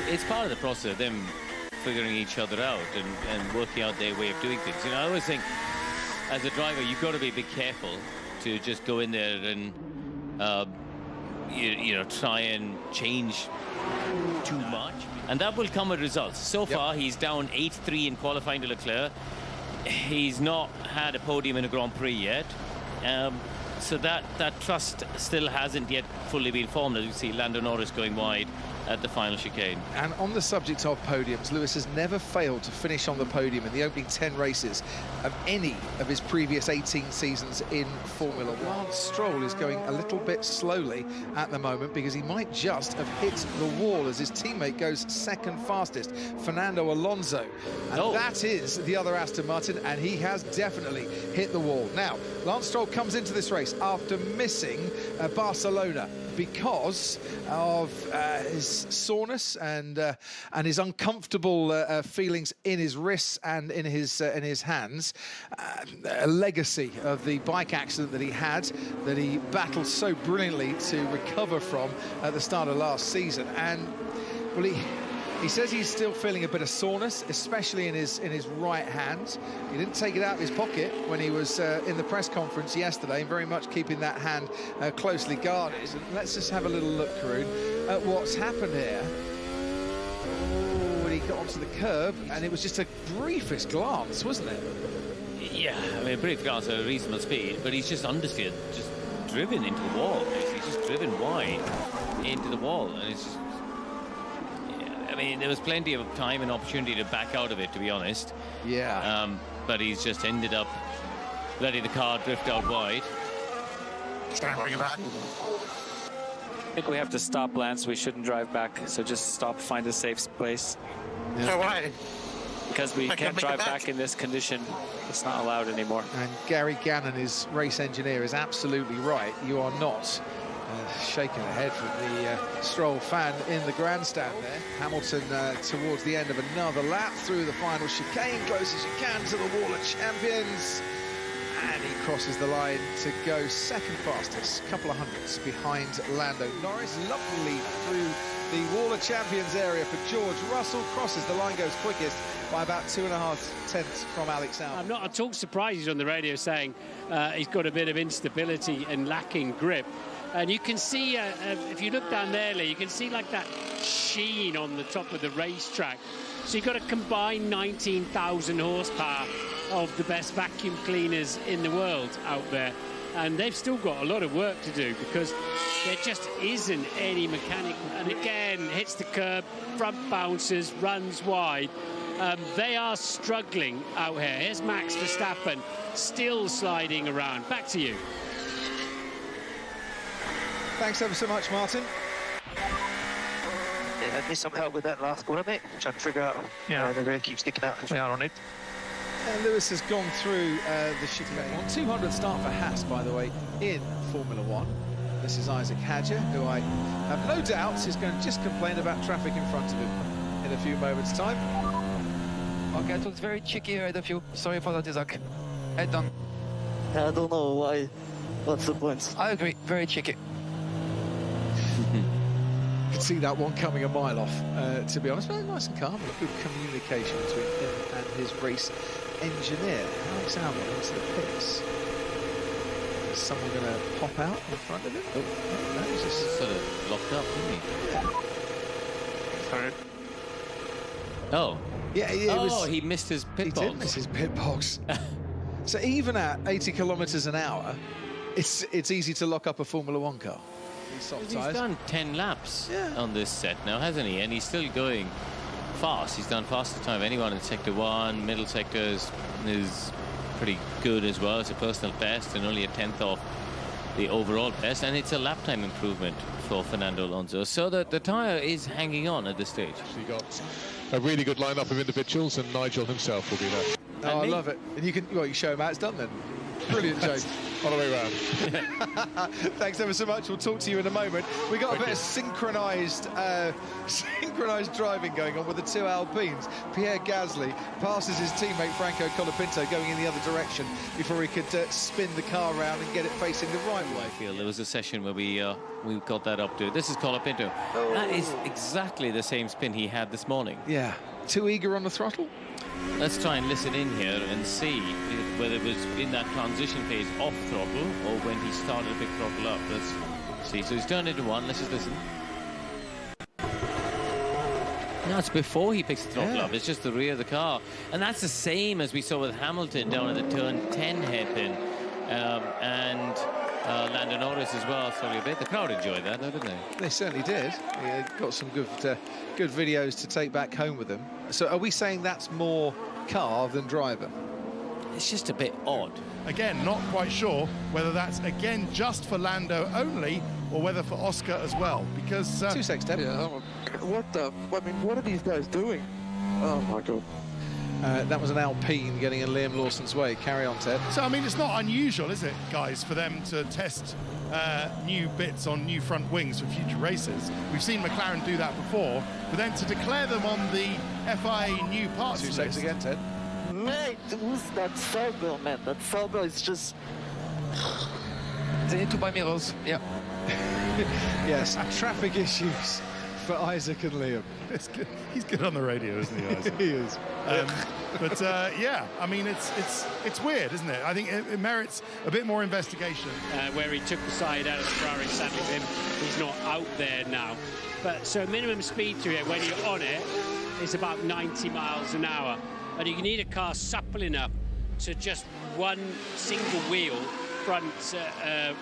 it's part of the process of them figuring each other out and working out their way of doing things. You know, I always think, as a driver, you've got to be a bit careful to just go in there and, you know, try and change too much. And that will come with results. So far, he's down 8-3 in qualifying to Leclerc. He's not had a podium in a Grand Prix yet. So that trust still hasn't yet fully been formed, as you see Lando Norris going wide at the final chicane. And on the subject of podiums, Lewis has never failed to finish on the podium in the opening 10 races of any of his previous 18 seasons in Formula One. Lance Stroll is going a little bit slowly at the moment because he might just have hit the wall as his teammate goes second fastest, Fernando Alonso. And that is the other Aston Martin, and he has definitely hit the wall. Now, Lance Stroll comes into this race after missing Barcelona because of his soreness and his uncomfortable feelings in his wrists and in his hands, a legacy of the bike accident that he had, that he battled so brilliantly to recover from at the start of last season. And well, he says he's still feeling a bit of soreness, especially in his right hand. He didn't take it out of his pocket when he was in the press conference yesterday, very much keeping that hand closely guarded. And let's just have a little look, Karun, at what's happened here. When he got onto the curb, and it was just a briefest glance, wasn't it? Yeah, I mean, a brief glance at a reasonable speed, but he's just understeered, just driven into the wall. He's just driven wide into the wall, and it's just... I mean, there was plenty of time and opportunity to back out of it, to be honest. Yeah. But he's just ended up letting the car drift out wide. I think we have to stop, Lance. We shouldn't drive back, so just stop, find a safe place. Yeah. Why? Because we can't drive back in this condition. It's not allowed anymore. And Gary Gannon, his race engineer, is absolutely right. You are not shaking the head from the Stroll fan in the grandstand there. Hamilton towards the end of another lap through the final chicane, close as you can to the wall of champions. And he crosses the line to go second fastest, couple of hundredths behind Lando Norris. Lovely through the wall of champions area for George Russell. Crosses the line, goes quickest by about 2.5 tenths from Alex Albon. I'm not at all surprised he's on the radio saying he's got a bit of instability and lacking grip. And you can see, if you look down there, Lee, you can see like that sheen on the top of the racetrack. So you've got a combined 19,000 horsepower of the best vacuum cleaners in the world out there. And they've still got a lot of work to do because there just isn't any mechanical. And again, hits the curb, front bounces, runs wide. They are struggling out here. Here's Max Verstappen still sliding around. Back to you. Thanks ever so much, Martin. Yeah, I need some help with that last corner, mate. Trying to figure out the rear keeps sticking out. We are on it. Lewis has gone through the chicane. 200 start for Haas, by the way, in Formula One. This is Isaac Hadger, who I have no doubts is going to just complain about traffic in front of him in a few moments' time. Okay, it was very cheeky ahead of you. Sorry for that, Isaac. Head down. I don't know why. What's the point? I agree, very cheeky. You can see that one coming a mile off, to be honest. Very nice and calm. Good communication between him and his race engineer. Alex Albon into the pits. Is someone going to pop out in front of him? Oh, no, he's just sort of locked up, didn't he? Sorry. Oh. Yeah, he missed his pit box. He did miss his pit box. So even at 80 kilometres an hour, it's easy to lock up a Formula One car. He's done 10 laps on this set now, hasn't he? And he's still going fast. He's done faster time of anyone in Sector 1. Middle sector is pretty good as well. It's a personal best and only a tenth off the overall best. And it's a lap time improvement for Fernando Alonso. So the tyre is hanging on at this stage. He got a really good lineup of individuals, and Nigel himself will be there. Oh, I love it. And you can show him how it's done then. Brilliant, Joe. All the way around. Thanks ever so much. We'll talk to you in a moment. We got a bit of synchronised driving going on with the two Alpines. Pierre Gasly passes his teammate Franco Colapinto going in the other direction before he could spin the car around and get it facing the right way. I feel there was a session where we got that up to. This is Colapinto. Oh. That is exactly the same spin he had this morning. Yeah. Too eager on the throttle? Let's try and listen in here and see whether it was in that transition phase off throttle or when he started to pick throttle up. Let's see. So he's turned into one. Let's just listen. No, it's before he picks the throttle up. It's just the rear of the car. And that's the same as we saw with Hamilton down at the turn 10 hairpin. And Lando Norris as well, slowly a bit. The crowd enjoyed that, though, didn't they? They certainly did. Got some good videos to take back home with them. So are we saying that's more car than driver? It's just a bit odd. Again, not quite sure whether that's, again, just for Lando only or whether for Oscar as well, because... 2 seconds, Deb. Yeah, what are these guys doing? Oh, my God. That was an Alpine getting in Liam Lawson's way. Carry on, Ted. So, I mean, it's not unusual, is it, guys, for them to test new bits on new front wings for future races. We've seen McLaren do that before, but then to declare them on the FIA new parts 2 seconds again, Ted. Mate, who's that Sauber, man? That Sauber is just... They need to buy mirrors, yeah. Yes, traffic issues for Isaac and Liam. He's good on the radio, isn't he, Isaac? He is. Yeah, I mean, it's weird, isn't it? I think it merits a bit more investigation. Where he took the side out of the Ferrari, sadly for him, he's not out there now. But so minimum speed to it when you're on it is about 90 miles an hour. And you need a car supple enough to just one single wheel, front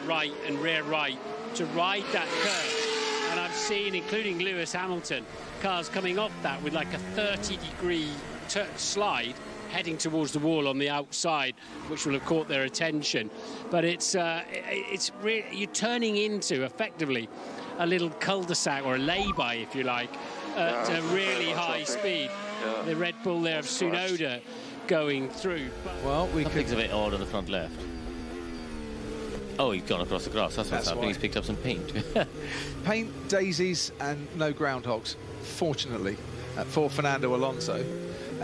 right and rear right, to ride that curve. And I've seen, including Lewis Hamilton, cars coming off that with like a 30-degree slide heading towards the wall on the outside, which will have caught their attention. But it's really, you're turning into effectively a little cul-de-sac or a lay-by, if you like, at a really high speed. Yeah. The Red Bull there of Tsunoda going through. Well, Something's a bit odd on the front left. Oh, he's gone across the grass. That's what's happening. He's picked up some paint. Paint, daisies, and no groundhogs, fortunately, for Fernando Alonso.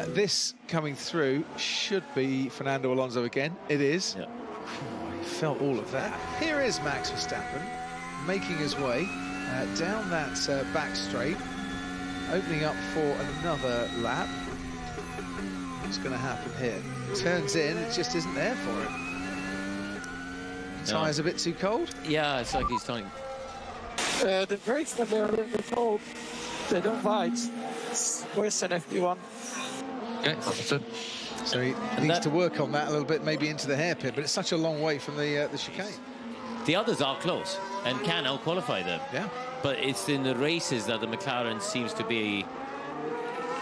This coming through should be Fernando Alonso again. It is. Yeah. I felt all of that. Here is Max Verstappen making his way down that back straight, opening up for another lap. What's going to happen here? Turns in, it just isn't there for him. Tyres a bit too cold? Yeah, it's like he's starting. The brakes that are a little bit cold, they don't bite. It's worse than FP1. Okay. So he needs to work on that a little bit, maybe into the hairpin, but it's such a long way from the chicane. The others are close and can out-qualify them. Yeah. But it's in the races that the McLaren seems to be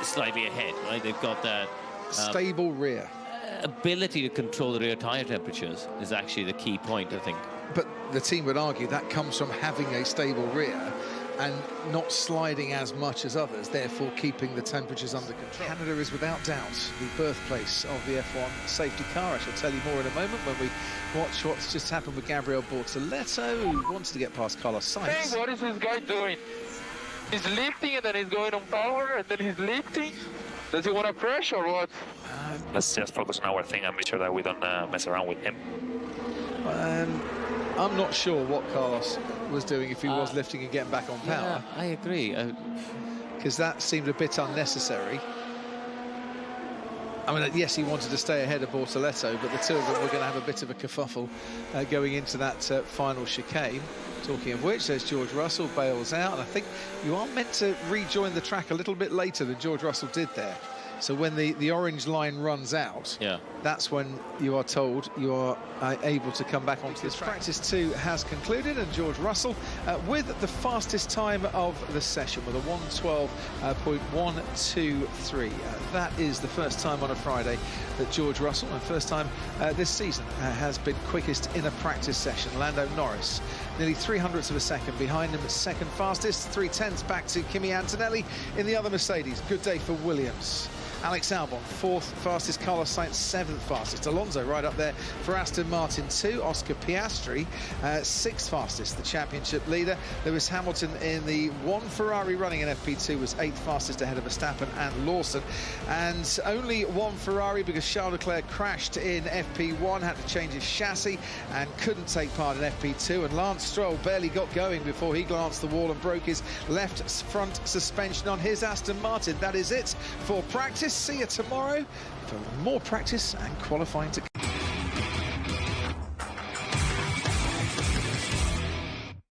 slightly ahead, right? They've got that... stable rear. Ability to control the rear tyre temperatures is actually the key point, I think. But the team would argue that comes from having a stable rear and not sliding as much as others, therefore keeping the temperatures under control. Canada is without doubt the birthplace of the F1 safety car. I shall tell you more in a moment when we watch what's just happened with Gabriel Bortoleto, who wants to get past Carlos Sainz. Hey, what is this guy doing? He's lifting and then he's going on power and then he's lifting. Does he want to crash or what? Let's just focus on our thing and make sure that we don't mess around with him. I'm not sure what Carlos was doing if he was lifting and getting back on power. Yeah, I agree. Because that seemed a bit unnecessary. I mean, yes, he wanted to stay ahead of Bortoleto, but the two of them were going to have a bit of a kerfuffle going into that final chicane. Talking of which, there's George Russell, bails out, and I think you are meant to rejoin the track a little bit later than George Russell did there. So when the orange line runs out, that's when you are told you are able to come back onto this track. Practice 2 has concluded, and George Russell with the fastest time of the session with a 1:12.123. That is the first time on a Friday that George Russell, and first time this season, has been quickest in a practice session. Lando Norris, nearly 0.03 of a second behind him at second fastest. 0.3 back to Kimi Antonelli in the other Mercedes. Good day for Williams. Alex Albon, 4th fastest. Carlos Sainz, 7th fastest. Alonso right up there for Aston Martin too. Oscar Piastri, 6th fastest, the championship leader. Lewis Hamilton in the one Ferrari running in FP2 was 8th fastest ahead of Verstappen and Lawson. And only one Ferrari because Charles Leclerc crashed in FP1, had to change his chassis and couldn't take part in FP2. And Lance Stroll barely got going before he glanced the wall and broke his left front suspension on his Aston Martin. That is it for practice. See you tomorrow for more practice and qualifying to come.